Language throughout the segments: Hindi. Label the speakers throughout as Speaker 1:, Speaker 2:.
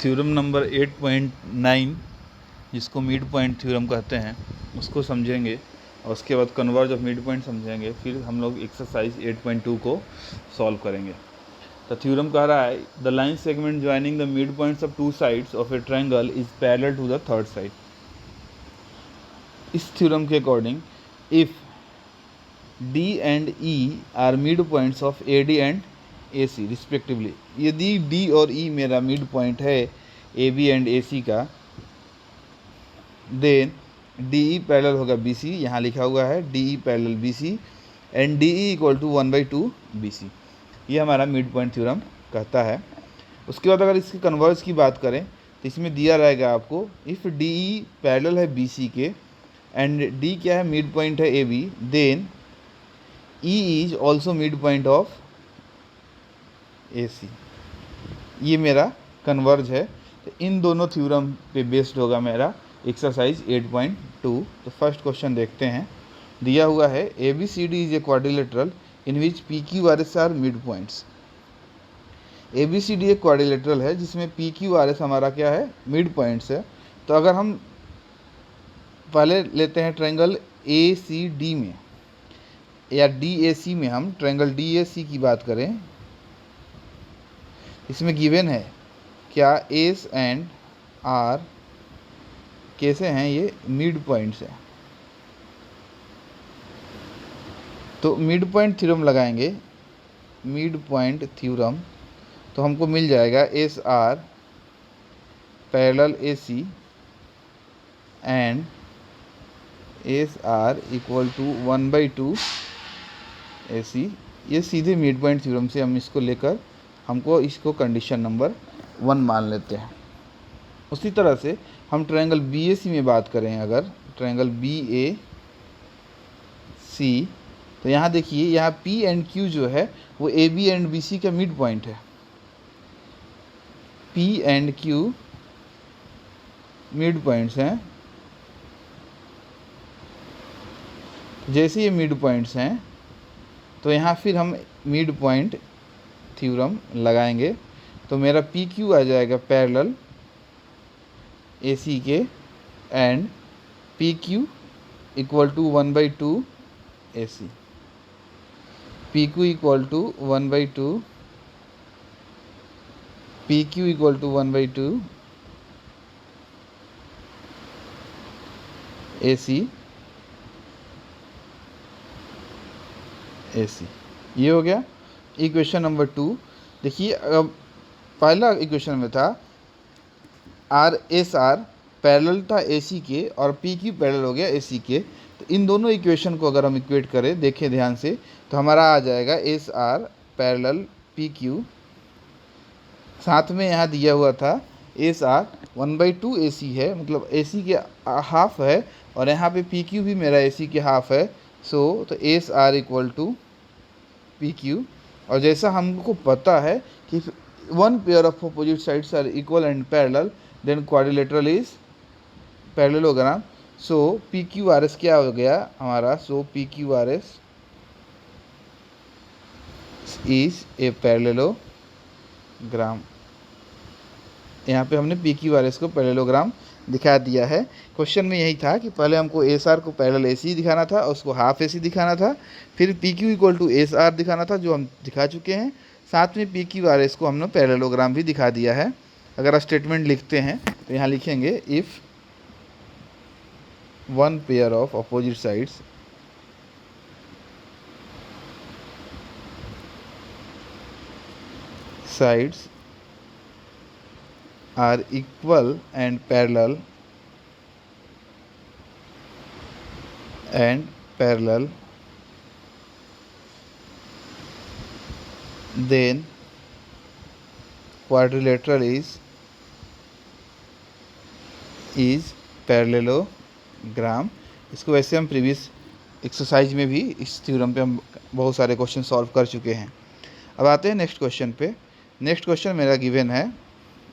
Speaker 1: थ्योरम नंबर 8.9 जिसको मिड पॉइंट थ्योरम कहते हैं उसको समझेंगे और उसके बाद कन्वर्ज ऑफ मिड पॉइंट समझेंगे। फिर हम लोग एक्सरसाइज 8.2 को सॉल्व करेंगे। तो थ्योरम कह रहा है the line segment joining the mid points of two sides of a triangle is parallel to the third side. इस थ्योरम के according if D and E are mid points of AD and AC respectively, यदि D और E मेरा मिड पॉइंट है AB एंड AC का, देन DE पैरेलल होगा BC, यहाँ लिखा हुआ है DE parallel BC and DE equal to 1/2 BC। ये हमारा मिड पॉइंट थ्योरम कहता है। उसके बाद अगर इसके कन्वर्स की बात करें तो इसमें दिया रहेगा आपको इफ़ DE पैरेलल है BC के एंड D क्या है, मिड पॉइंट है AB, then E is also mid point of AC। ये मेरा कन्वर्ज है। तो इन दोनों थ्योरम पे बेस्ड होगा मेरा एक्सरसाइज 8.2। तो फर्स्ट क्वेश्चन देखते हैं। दिया हुआ है ABCD is a quadrilateral in which PQRS are mid points. ABCD एक क्वाड्रिलेटरल है जिसमें PQRS हमारा क्या है, मिड पॉइंट्स है। तो अगर हम पहले लेते हैं ट्रायंगल ACD में या DAC में, हम ट्रायंगल DAC की बात करें, इसमें गिवन है क्या एस एंड आर कैसे हैं, ये मिड पॉइंट्स हैं। तो मिड पॉइंट थ्योरम लगाएंगे, मिड पॉइंट थ्योरम, तो हमको मिल जाएगा S R parallel AC and S R equal to 1/2 AC। ये सीधे मिड पॉइंट थ्योरम से हम इसको लेकर हमको इसको कंडीशन नंबर 1 मान लेते हैं। उसी तरह से हम ट्रायंगल BAC में बात करें, अगर ट्रायंगल BAC, तो यहाँ देखिए यहाँ P एंड Q जो है वो AB एंड BC का मिड पॉइंट है। P and Q mid points हैं। जैसे ये मिड पॉइंट्स हैं तो यहाँ फिर हम मिड पॉइंट थ्योरम लगाएंगे। तो मेरा PQ आ जाएगा पैरेलल AC के and PQ equal to 1/2 AC। PQ equal to 1/2 PQ equal to 1/2 AC। ये हो गया इक्वेशन नंबर 2। देखिए अब पहला इक्वेशन में था RSR पैरेलल था AC के और PQ पैरेलल हो गया AC के। तो इन दोनों इक्वेशन को अगर हम इक्वेट करें, देखें ध्यान से, तो हमारा आ जाएगा SR पैरेलल PQ। साथ में यहाँ दिया हुआ था SR 1/2 AC है, मतलब AC के हाफ है, और यहाँ पे PQ भी मेरा AC के हाफ है। तो SR इक्वल टू PQ। और जैसा हमको पता है कि one pair of opposite sides are equal and parallel then quadrilateral is parallelogram. So PQRS क्या हो गया हमारा, so PQRS is a parallelogram. यहाँ पे हमने PQRS को पैरेललोग्राम दिखा दिया है। क्वेश्चन में यही था कि पहले हमको SR को पैरेलल AC दिखाना था, उसको हाफ AC दिखाना था, फिर PQ इक्वल टू SR दिखाना था, जो हम दिखा चुके हैं। साथ में PQRS को हमने पैरेललोग्राम भी दिखा दिया है। अगर स्टेटमेंट लिखते हैं तो यहाँ लिखेंगे if one pair of opposite sides are equal and parallel then quadrilateral is parallelogram. इसको वैसे हम प्रीवियस एक्सरसाइज में भी इस थ्योरम पे हम बहुत सारे क्वेश्चन सॉल्व कर चुके हैं। अब आते हैं नेक्स्ट क्वेश्चन पे। नेक्स्ट क्वेश्चन मेरा गिवन है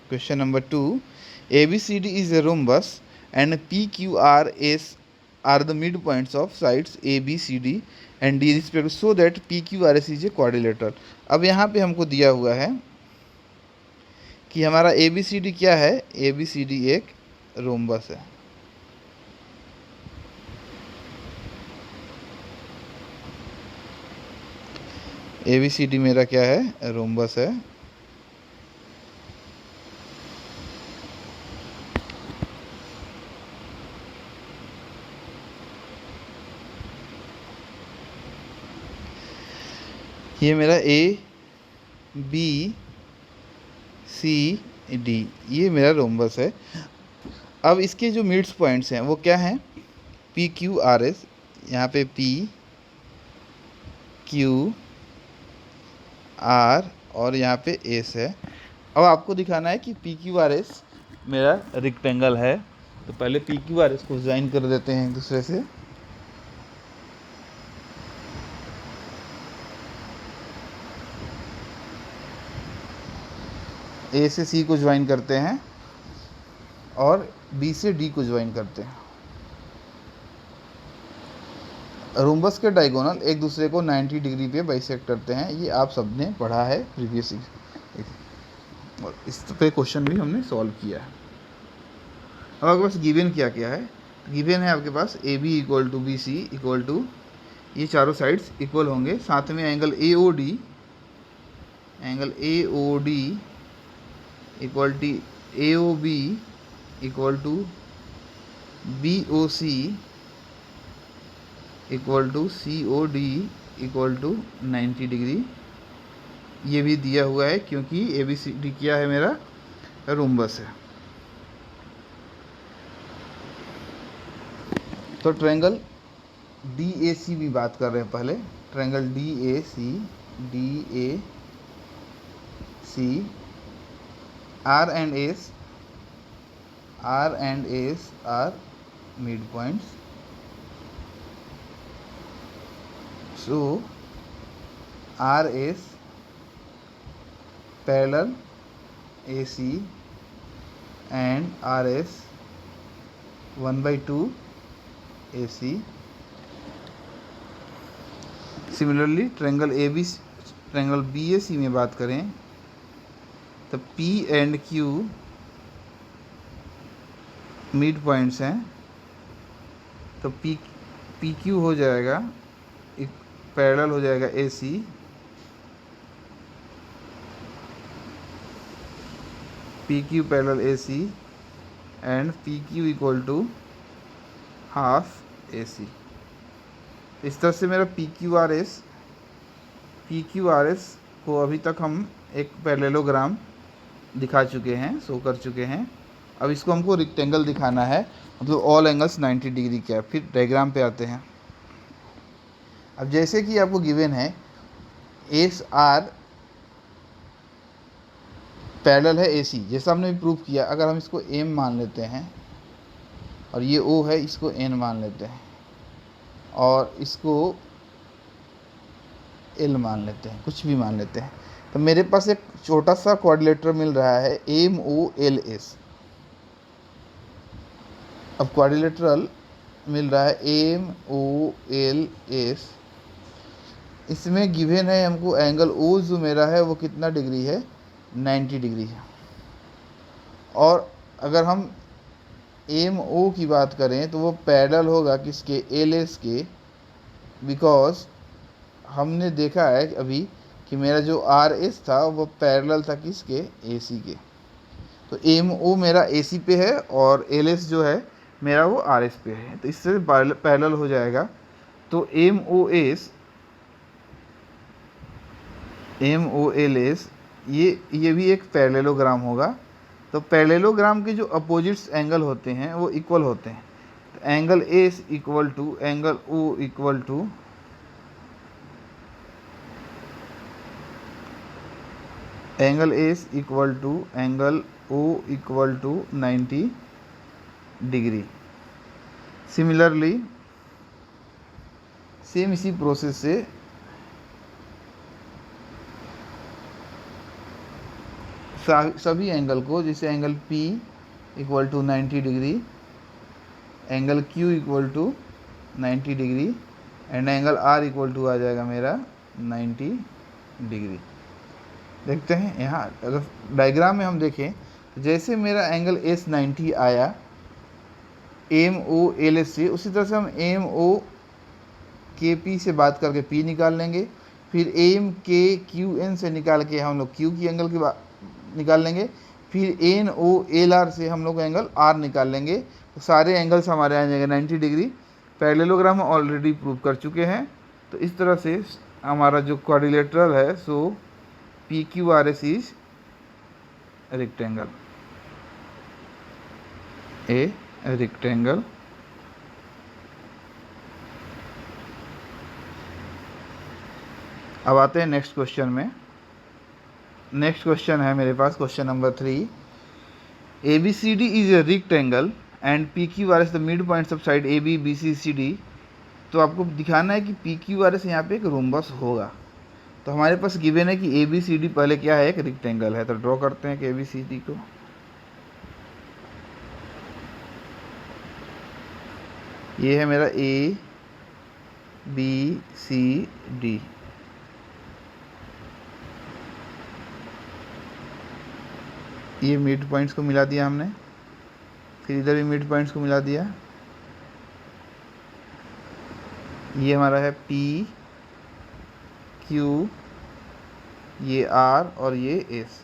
Speaker 1: question number 2, ABCD is a rhombus and PQRS are the midpoints of sides ABCD and D respectively so that PQRS is a quadrilateral। अब यहाँ पे हमको दिया हुआ है कि हमारा ए बी सी डी क्या है, ए बी सी डी एक रोम्बस है। ए बी सी डी मेरा क्या है, रोम्बस है। ये मेरा ए बी सी डी ये मेरा रोम्बस है। अब इसके जो मिड्स पॉइंट्स हैं वो क्या हैं, पी क्यू आर एस, यहाँ पे पी क्यू आर और यहाँ पे एस है। अब आपको दिखाना है कि पी क्यू आर एस मेरा रेक्टेंगल है, तो पहले पी क्यू आर एस को ज्वाइन कर देते हैं एक दूसरे से। ए से सी को ज्वाइन करते हैं और बी से डी को ज्वाइन करते हैं। रोम्बस के डायगोनल एक दूसरे को 90 डिग्री पे बाइसेक्ट करते हैं, ये आप सबने पढ़ा है प्रीवियस, और इस पे क्वेश्चन भी हमने सॉल्व किया है। अब आपके पास गिवन क्या क्या है, गिवन है आपके पास A B equal to B C equal to, ये चारों साइड्स इक्वल होंगे, साथ में angle A O D equal to A O B equal to B O C equal to C O D equal to 90 degree. ये भी दिया हुआ है क्योंकि ए बी सी डी क्या है, मेरा रोम्बस है। तो ट्रायंगल डी ए सी भी बात कर रहे हैं पहले, triangle D A C R and S R mid points, so RS parallel AC and RS 1/2 AC। Similarly triangle BAC में बात करें तो P and Q mid points हैं, तो PQ हो जाएगा, पैरेलल हो जाएगा AC, PQ parallel AC and PQ equal to half AC। इस तरह से मेरा PQRS को अभी तक हम एक पैरेललोग्राम दिखा चुके हैं, शो कर चुके हैं। अब इसको हमको रेक्टेंगल दिखाना है, मतलब ऑल एंगल्स 90 डिग्री क्या है। फिर डायग्राम पे आते हैं। अब जैसे कि आपको गिवन है एस आर पैरेलल है AC, जैसा हमने भी प्रूव किया। अगर हम इसको M मान लेते हैं और ये O है, इसको N मान लेते हैं और इसको L मान लेते हैं, कुछ भी मान लेते हैं, तो मेरे पास एक छोटा सा क्वाड्रिलेटरल मिल रहा है MOLS। अब क्वाड्रिलेटरल मिल रहा है MOLS, इसमें गिवन है हमको एंगल O जो मेरा है वो कितना डिग्री है, 90 डिग्री है। और अगर हम MO की बात करें तो वो पैरेलल होगा किसके, LS के, बिकॉज हमने देखा है अभी कि मेरा जो RS था वो पैरेलल था किसके, AC के। तो MO मेरा AC पे है और LS जो है मेरा वो RS पे है, तो इससे पैरेलल हो जाएगा। तो MOLS ये भी एक पैरेललोग्राम होगा। तो पैरेललोग्राम के जो अपोजिट्स एंगल होते हैं वो इक्वल होते हैं। तो angle S equal to angle O equal to angle S equal to angle O equal to 90 degree. Similarly same इसी प्रोसेस से सभी एंगल को, जैसे angle P equal to 90 degree, angle Q equal to 90 degree and angle R equal to आ जाएगा मेरा 90 डिग्री। देखते हैं यहाँ अगर डायग्राम में हम देखें तो जैसे मेरा एंगल एस 90 आया एम ओ एल एस से, उसी तरह से हम एम ओ के पी से बात करके पी निकाल लेंगे, फिर एम के क्यू एन से निकाल के हम लोग क्यू की एंगल की निकाल लेंगे, फिर एन ओ एल आर से हम लोग एंगल आर निकाल लेंगे। तो सारे एंगल्स हमारे आ जाएंगे 90 डिग्री। पैरेललोग्राम ऑलरेडी प्रूव कर चुके हैं। तो इस तरह से हमारा जो क्वाड्रिलेटरल है so P Q R S is rectangle, a rectangle. अब आते हैं नेक्स्ट क्वेश्चन में। नेक्स्ट क्वेश्चन है मेरे पास question number 3। A B C D is a rectangle and P Q R S the mid points of side A B B C C D. तो आपको दिखाना है कि पी क्यू आर एस यहाँ पे एक रोम्बस होगा। तो हमारे पास गिवन है कि ए बी सी डी पहले क्या है, एक रेक्टेंगल है। तो ड्रॉ करते हैं कि ए बी सी डी को। ये है मेरा ए बी सी डी। ये मिड पॉइंट्स को मिला दिया हमने, फिर इधर भी मिड पॉइंट्स को मिला दिया। ये हमारा है पी क्यू, ये आर और ये एस,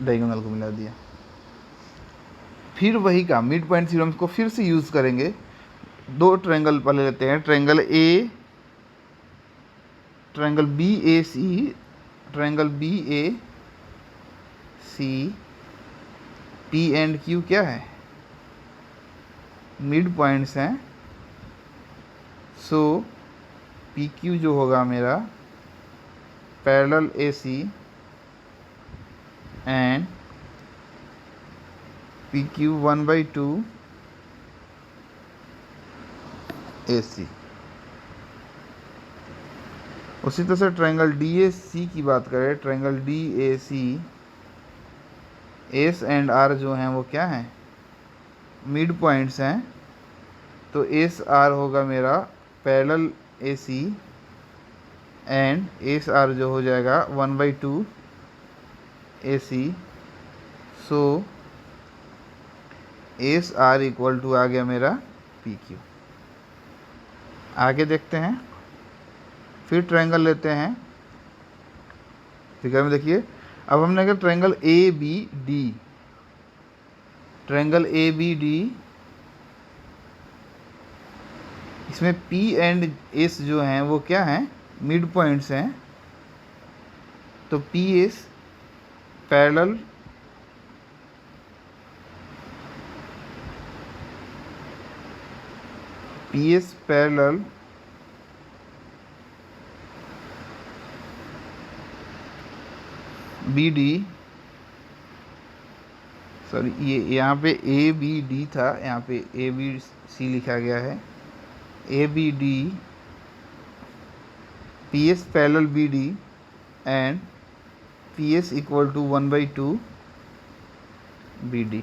Speaker 1: डायगोनल को मिला दिया। फिर वही का मिड पॉइंट थ्योरम को फिर से यूज़ करेंगे। दो ट्रायंगल पहले लेते हैं, triangle B A C, triangle B A C, P and Q क्या है, मिड पॉइंट्स हैं। सो पी क्यू जो होगा मेरा parallel A C and P Q 1/2 A C. उसी तरह से ट्रायंगल डी ए सी की बात करें, triangle D A C, S and R जो हैं वो क्या हैं, मिड पॉइंट्स हैं। तो एस आर होगा मेरा parallel A C and S R जो हो जाएगा 1/2 A C. So S R equal to आ गया मेरा पी क्यू। आगे देखते हैं, फिर ट्रायंगल लेते हैं। फिगर में देखिए, अब हमने अगर triangle A B D, triangle A B D, इसमें पी एंड एस जो हैं वो क्या हैं, मिड पॉइंट्स हैं। तो P S parallel P S parallel B D, sorry ये यहाँ पे ए बी डी था, यहाँ पे ए बी सी लिखा गया है। A B D, P S parallel B D and P S equal to 1/2 B D.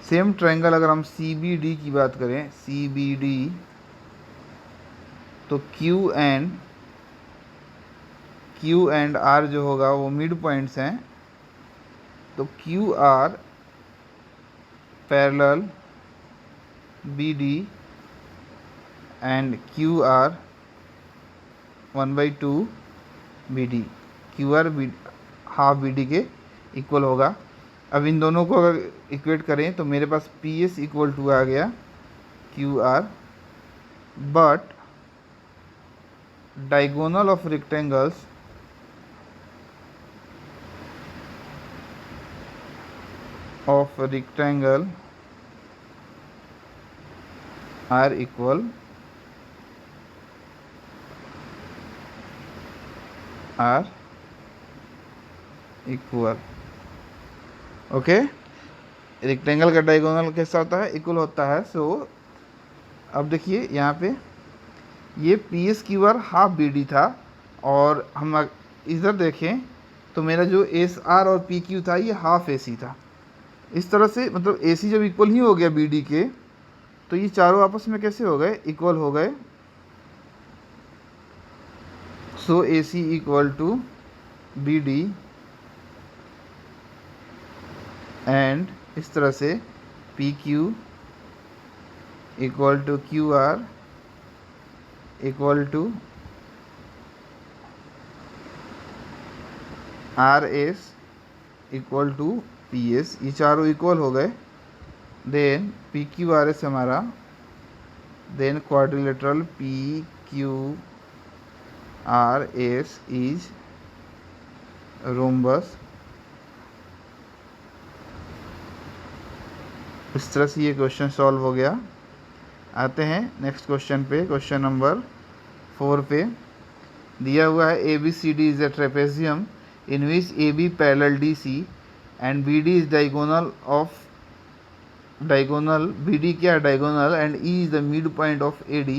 Speaker 1: Same triangle अगर हम सी बी डी की बात करें, सी बी डी, तो क्यू एंड आर जो होगा वो मिड पॉइंट्स हैं। तो Q R parallel B D and Q R 1/2 B D, Q R half B D के इक्वल होगा। अब इन दोनों को अगर इक्वेट करें तो मेरे पास पी एस इक्वल टू आ गया Q R, but diagonal of rectangles of rectangle are equal okay. Rectangle का डायगोनल कैसा होता है, इक्वल होता है। सो अब देखिए यहाँ पे ये P S Q R half B D था, और हम इधर देखें तो मेरा जो एस आर और पी क्यू था ये हाफ ए सी था। इस तरह से मतलब ए सी जब इक्वल ही हो गया बी डी के, तो ये चारों आपस में कैसे हो गए, इक्वल हो गए। So A C equal to B D and इस तरह से P Q equal to Q R equal to R S equal to P S. ये चारों इक्वल हो गए। Then P Q R S हमारा, then quadrilateral P Q R S is rhombus. इस तरह से ये क्वेश्चन सॉल्व हो गया। आते हैं नेक्स्ट क्वेश्चन पे, क्वेश्चन नंबर 4 पे। दिया हुआ है A B C D is a trapezium in which AB parallel DC and BD is diagonal BD क्या है diagonal and E is the midpoint of AD.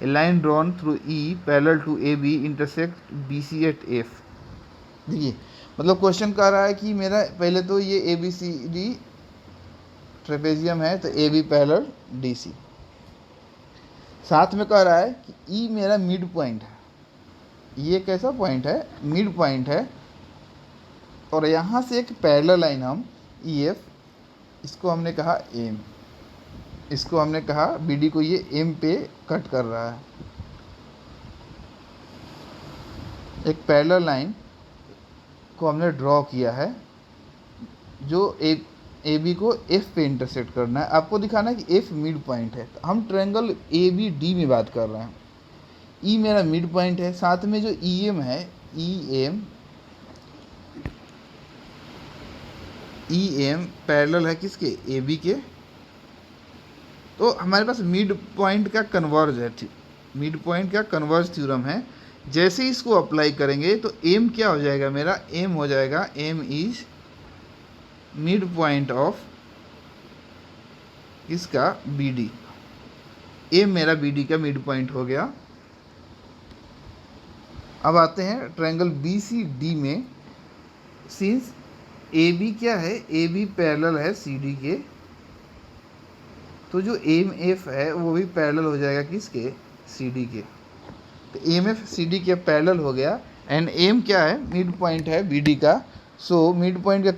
Speaker 1: A line drawn through E parallel to AB intersect BC at F। देखिए मतलब क्वेश्चन कह रहा है कि मेरा पहले तो ये ABCD ट्रेपेजियम है तो AB पैरेलल DC, साथ में कह रहा है कि E मेरा मिड पॉइंट है। ये कैसा पॉइंट है? मिड पॉइंट है। और यहाँ से एक पैरेलल लाइन हम EF, इसको हमने कहा M, इसको हमने कहा BD को ये M पे कट कर रहा है। एक पैरेलल लाइन को हमने ड्रॉ किया है जो AB को F पे इंटरसेक्ट करना है। आपको दिखाना है कि F मिड पॉइंट है। तो हम ट्रायंगल ABD में बात कर रहे हैं। E मेरा मिड पॉइंट है, साथ में जो EM है, EM पैरेलल है किसके? AB के। तो हमारे पास मिड पॉइंट का कन्वर्ज है, मिड पॉइंट का कन्वर्ज थ्योरम है। जैसे ही इसको अप्लाई करेंगे तो M क्या हो जाएगा? मेरा M हो जाएगा M is mid point of इसका BD। M मेरा BD का मिड पॉइंट हो गया। अब आते हैं ट्रायंगल BCD में। सिंस AB क्या है? AB पैरेलल है CD के, तो जो MF है वो भी पैरेलल हो जाएगा किसके? CD के। तो MF CD के पैरेलल हो गया। एंड M क्या है? मिड पॉइंट है BD का। सो मिड पॉइंट के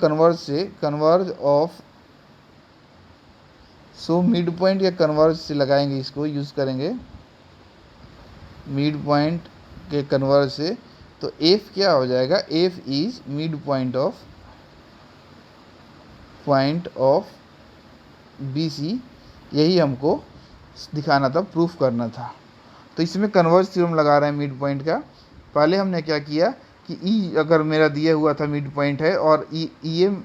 Speaker 1: कन्वर्ज से लगाएंगे, इसको यूज़ करेंगे मिड पॉइंट के कन्वर्ज से। तो F क्या हो जाएगा? F is mid point of BC। यही हमको दिखाना था, प्रूफ करना था। तो इसमें कन्वर्ज थ्योरम लगा रहे हैं मिड पॉइंट का। पहले हमने क्या किया कि E अगर मेरा दिया हुआ था मिड पॉइंट है और EM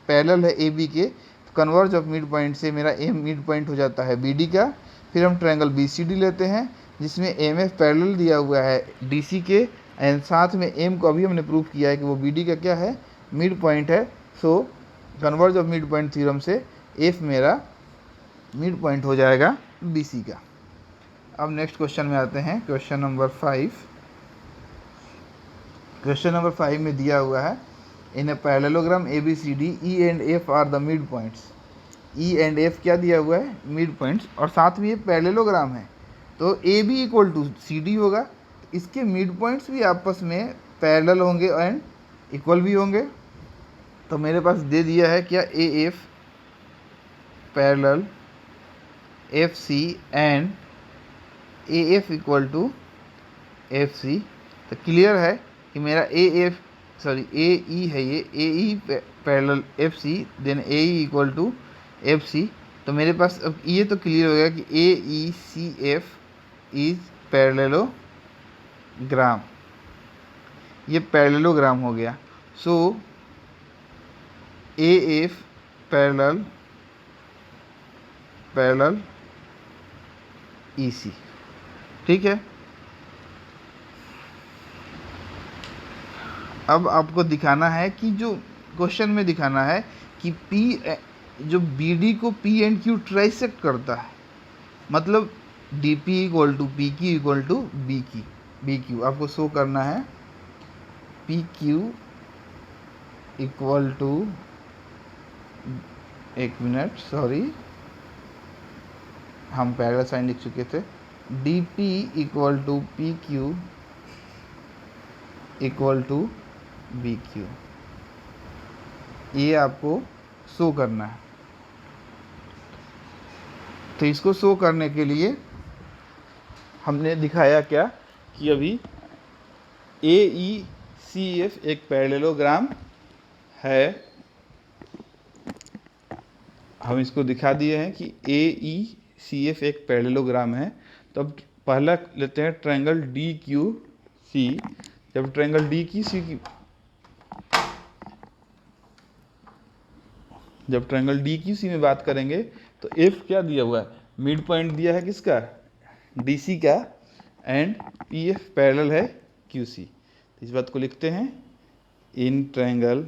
Speaker 1: पैरेलल है AB के, तो कन्वर्ज ऑफ मिड पॉइंट से मेरा M मिड पॉइंट हो जाता है BD का। फिर हम ट्रायंगल BCD लेते हैं जिसमें MF पैरेलल दिया हुआ है DC के, एंड साथ में M को अभी हमने प्रूफ किया है कि वो BD का क्या है? मिड पॉइंट है। So converse of mid point theorem से F मेरा मिड पॉइंट हो जाएगा BC का। अब नेक्स्ट क्वेश्चन में आते हैं, क्वेश्चन नंबर 5। क्वेश्चन नंबर 5 में दिया हुआ है in a parallelogram ABCD E and F are the mid points. E and F क्या दिया हुआ है? Mid points. और साथ में ये पैरेललोग्राम है तो AB इक्वल टू CD होगा। इसके मिड पॉइंट्स भी आपस में पैरेलल होंगे एंड इक्वल भी होंगे। तो मेरे पास दे दिया है क्या? AF parallel FC and AF equal to FC। तो क्लियर है कि मेरा AE है, ये AE parallel FC, then AE equal to FC। तो मेरे पास अब ये तो क्लियर हो गया कि AECF इज पैरेललोग्राम। ये पैरेललोग्राम हो गया। सो AF पैरेलल EC। ठीक है। अब आपको दिखाना है कि जो क्वेश्चन में दिखाना है कि जो BD को P एंड Q ट्राइसेक्ट करता है, मतलब DP equal to PQ equal to BQ आपको शो करना है। PQ इक्वल टू, एक मिनट सॉरी, हम पैरेलल साइन लिख चुके थे। DP equal to PQ equal to B Q, ये आपको शो करना है। तो इसको शो करने के लिए हमने दिखाया क्या कि अभी ए ई सी एफ एक पैरेललोग्राम है। हम इसको दिखा दिए हैं कि ए ई सी एफ एक पैरेललोग्राम है। तो अब पहला लेते हैं ट्रायंगल डी क्यू सी। जब ट्रायंगल डी क्यू सी की जब ट्रायंगल डी क्यू सी में बात करेंगे तो एफ क्या दिया हुआ है, मिड पॉइंट दिया है किसका, डी सी का, एंड पी एफ पैरेलल है क्यू सी। तो इस बात को लिखते हैं in triangle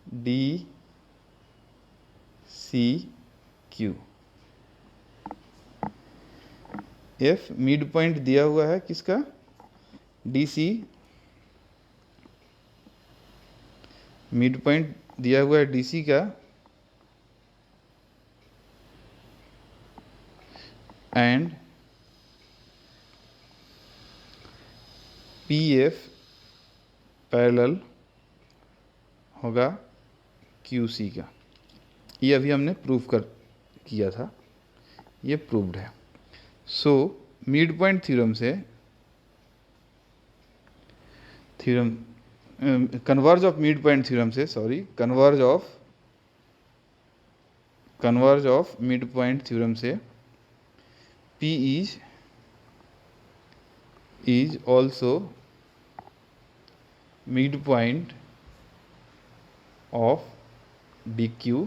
Speaker 1: D C Q, F mid point दिया हुआ है किसका, डी सी, मिड पॉइंट दिया हुआ है डी सी का, एंड पी एफ पैरेलल होगा क्यू सी का। ये अभी हमने प्रूव किया था, ये प्रूव्ड है। सो मिड पॉइंट थ्योरम से converse of mid point theorem से converse of mid point theorem से P is also midpoint of DQ,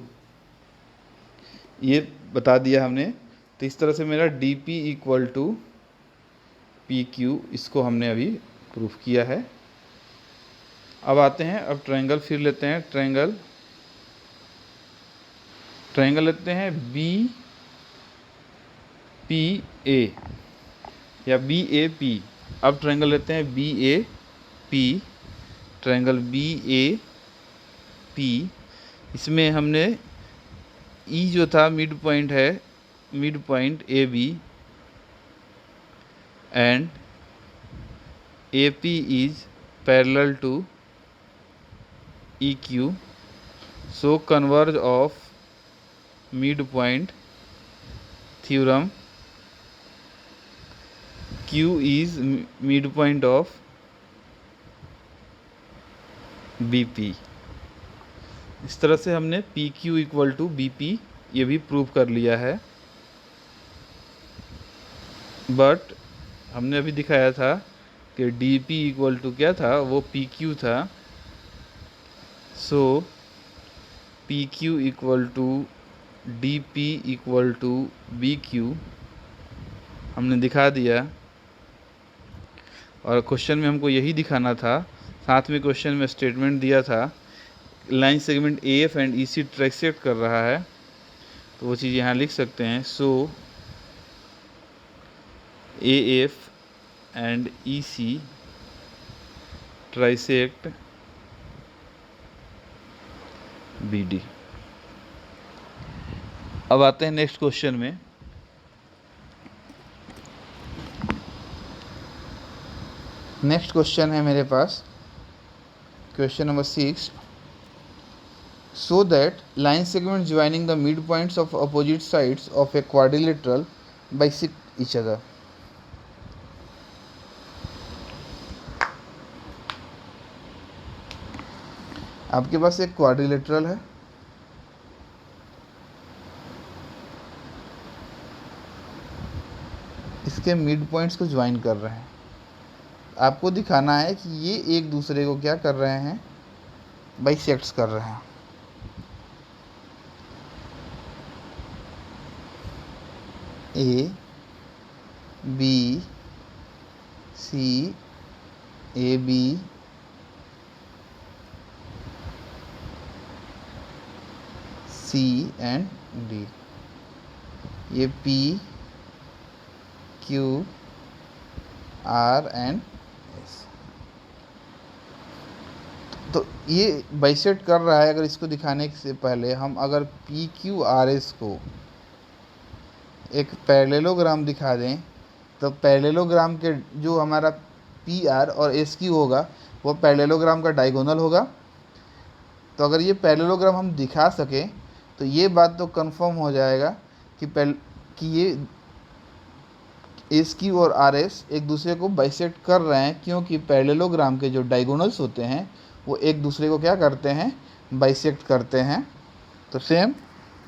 Speaker 1: ये बता दिया हमने। तो इस तरह से मेरा DP इक्वल टू PQ, इसको हमने अभी प्रूफ किया है। अब आते हैं, अब ट्रायंगल फिर लेते हैं, ट्रायंगल लेते हैं BPA या BAP। अब ट्रायंगल लेते हैं BAP, ट्रायंगल BAP। इसमें हमने E जो था मिड पॉइंट है, mid point AB, and AP is parallel to EQ। So converse of mid point theorem, Q is midpoint of BP। इस तरह से हमने PQ इक्वल टू BP ये भी प्रूव कर लिया है। बट हमने अभी दिखाया था कि DP इक्वल टू क्या था, वो PQ था। So PQ equal to DP equal to BQ हमने दिखा दिया, और क्वेश्चन में हमको यही दिखाना था। साथ में क्वेश्चन में स्टेटमेंट दिया था line segment AF and EC trisect कर रहा है, तो वो चीज़ यहाँ लिख सकते हैं। So AF and EC trisect BD। अब आते हैं नेक्स्ट क्वेश्चन में। नेक्स्ट क्वेश्चन है मेरे पास, question number 6। So that line segment joining the mid points of opposite sides of a quadrilateral bisect each other. आपके पास एक क्वाड्रिलेटरल है, इसके मिड पॉइंट्स को ज्वाइन कर रहे हैं। आपको दिखाना है कि ये एक दूसरे को क्या कर रहे हैं, बाइसेक्ट्स कर रहे हैं। A B C AB C and D, ये P Q R and S। तो ये बाइसेक्ट कर रहा है। अगर इसको दिखाने से पहले हम अगर PQRS को एक पैरेललोग्राम दिखा दें, तो पैरेललोग्राम के जो हमारा पी आर और एस क्यू होगा वो पैरेललोग्राम का डायगोनल होगा। तो अगर ये पैरेललोग्राम हम दिखा सकें तो ये बात तो कंफर्म हो जाएगा कि ये एस क्यू और आर एस एक दूसरे को बाइसेक्ट कर रहे हैं, क्योंकि पैरेललोग्राम के जो डायगोनल्स होते हैं वो एक दूसरे को क्या करते हैं, बाइसेक्ट करते हैं। तो सेम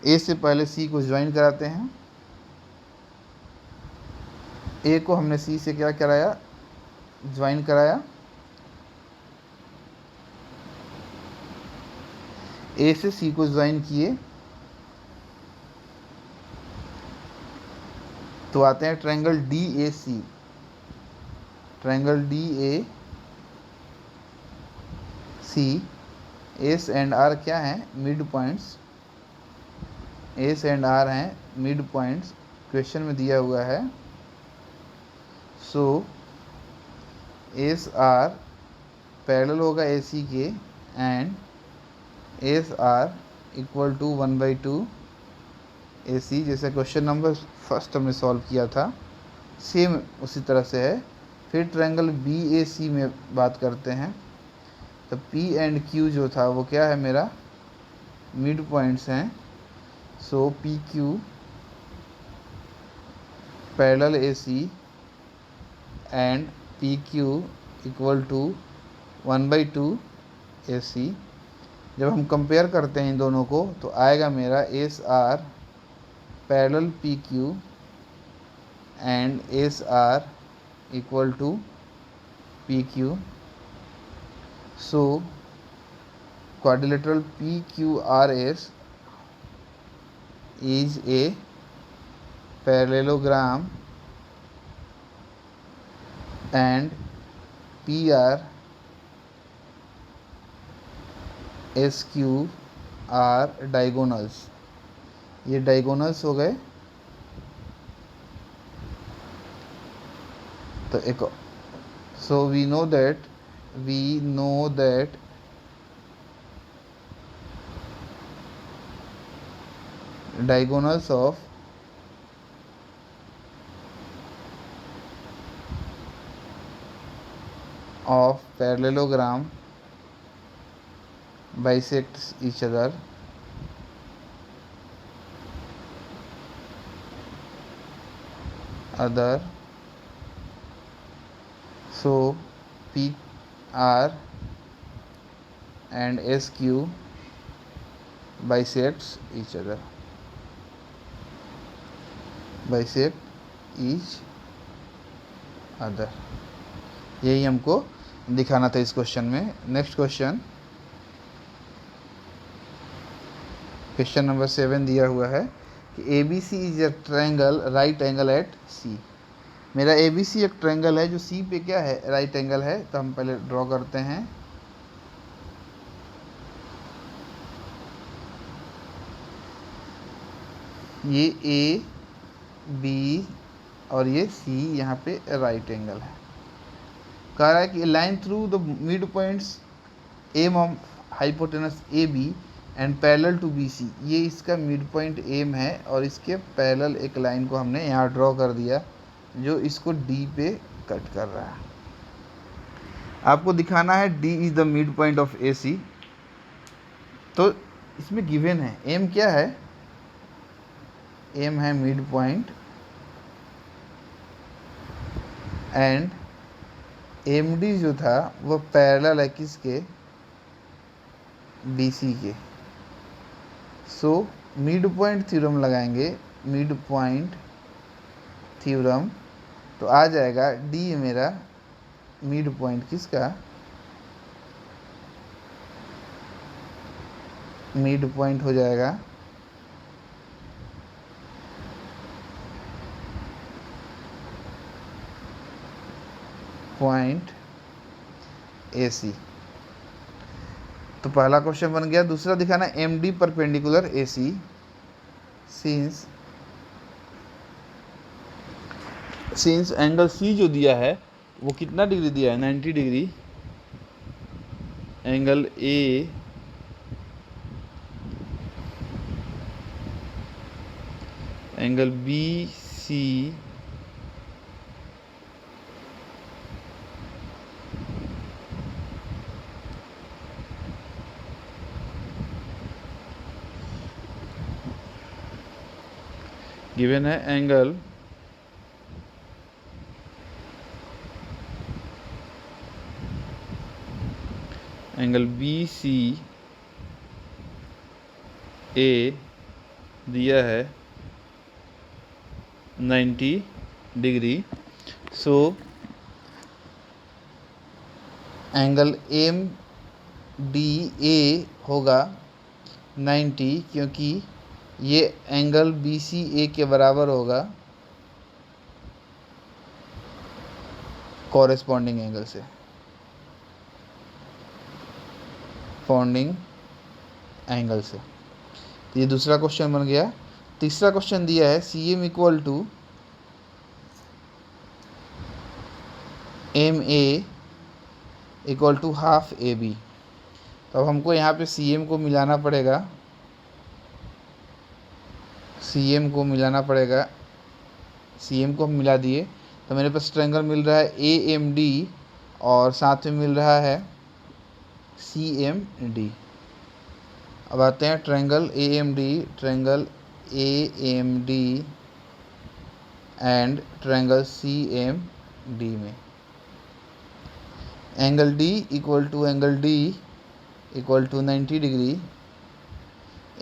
Speaker 1: ए से पहले सी को ज्वाइन कराते हैं। ए को हमने सी से क्या कराया, ज्वाइन कराया। ए से सी को ज्वाइन किए तो आते हैं triangle D A C. Triangle D A C, S and R क्या हैं, mid points. S and R हैं मिड पॉइंट्स, क्वेश्चन में दिया हुआ है। सो एस आर पैरेलल होगा ए सी के and S R equal to 1/2 A C, जैसे क्वेश्चन नंबर फर्स्ट हमने सॉल्व किया था सेम उसी तरह से है। फिर ट्रायंगल बी ए सी में बात करते हैं। तो पी एंड क्यू जो था वो क्या है, मेरा मिड पॉइंट्स हैं। So P Q parallel A C and P Q equal to 1/2 A C. जब हम कंपेयर करते हैं इन दोनों को तो आएगा मेरा S R parallel P Q and S R equal to P Q. So quadrilateral P Q R S is a parallelogram and PR SQ are diagonals। ये diagonals हो गए। तो एक so we know that diagonals of parallelogram bisects each other। So P R and SQ bisects each other, bisect each other। यही हमको दिखाना था इस क्वेश्चन में। नेक्स्ट क्वेश्चन, क्वेश्चन नंबर 7 दिया हुआ है कि A B C is a triangle right angle at C. मेरा ए बी सी एक ट्रायंगल है जो सी पे क्या है, राइट एंगल है। तो हम पहले ड्रॉ करते हैं। ये ए बी और ये सी यहाँ पे राइट एंगल है। कह रहा है कि line through the mid points M of hypotenuse A B and parallel to B C. ये इसका मिड पॉइंट एम है और इसके पैरेलल एक लाइन को हमने यहाँ ड्रॉ कर दिया जो इसको डी पे कट कर रहा है। आपको दिखाना है D is the mid point of A C. तो इसमें गिवन है एम क्या है, एम है mid point and M D जो था वो पैरेलल है किसके, बी सी के। सो मिड पॉइंट थ्योरम लगाएंगे, मिड पॉइंट थ्योरम। तो आ जाएगा डी मेरा मिड पॉइंट किसका, मिड पॉइंट हो जाएगा पॉइंट ए सी। तो पहला क्वेश्चन बन गया। दूसरा दिखाना M D perpendicular A C since angle C जो दिया है वो कितना डिग्री दिया है, 90 degree. Angle A angle B C given है एंगल बी सी ए दिया है 90 degree. So angle M D A होगा 90, क्योंकि ये एंगल बी सी ए के बराबर होगा कॉरेस्पॉन्डिंग एंगल से, कॉरेस्पॉन्डिंग एंगल से। तो ये दूसरा क्वेश्चन बन गया। तीसरा क्वेश्चन दिया है C M equal to M A equal to half A B. तो अब हमको यहाँ पे सी एम को मिलाना पड़ेगा, सी एम को मिलाना पड़ेगा। सी एम को हम मिला दिए तो मेरे पास ट्रायंगल मिल रहा है ए एम डी और साथ में मिल रहा है सी एम डी। अब आते हैं triangle A M D, triangle A M D and triangle C M D में angle D equal to 90 degree,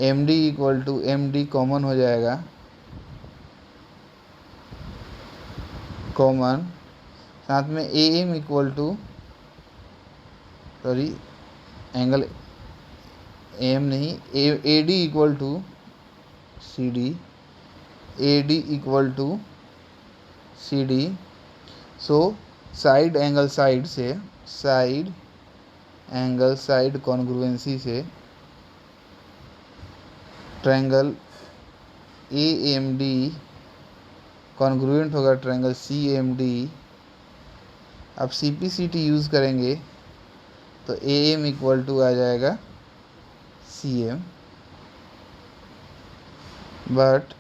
Speaker 1: M D equal to M D common हो जाएगा, कॉमन। साथ में A M equal to angle M नहीं, A D equal to C D, A D equal to C D. So side angle side से, साइड एंगल साइड कॉन्ग्रुएंसी से triangle A M D congruent होगा ट्रायंगल सी एम डी। अब C P C T use करेंगे तो ए एम इक्वल टू आ जाएगा C M, but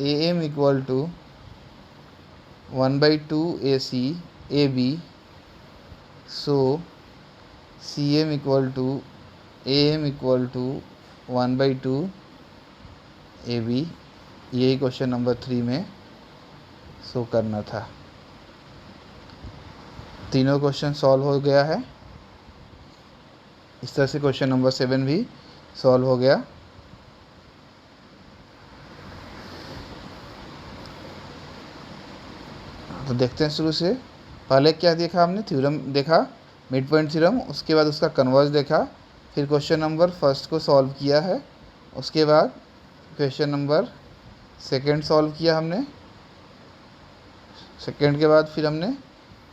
Speaker 1: A M equal to 1/2 A C A B. So C M equal to A M equal to 1/2 A B. यही क्वेश्चन नंबर 3 में शो करना था। तीनों क्वेश्चन सॉल्व हो गया है। इस तरह से क्वेश्चन नंबर 7 भी सॉल्व हो गया। तो देखते हैं शुरू से। पहले क्या देखा हमने, थ्योरम देखा, मिड पॉइंट थ्योरम, उसके बाद उसका कन्वर्ज देखा, फिर क्वेश्चन नंबर फर्स्ट को सॉल्व किया है, उसके बाद क्वेश्चन नंबर सेकंड सॉल्व किया हमने, सेकंड के बाद फिर हमने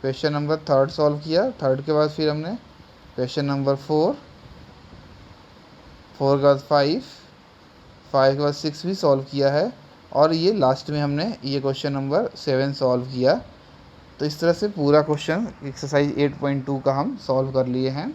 Speaker 1: क्वेश्चन नंबर थर्ड सॉल्व किया, थर्ड के बाद फिर हमने क्वेश्चन नंबर 4, 4 के बाद 5, 5 के बाद 6 भी सॉल्व किया है, और ये लास्ट में हमने ये क्वेश्चन नंबर 7 सॉल्व किया। तो इस तरह से पूरा क्वेश्चन एक्सरसाइज 8.2 का हम सॉल्व कर लिए हैं।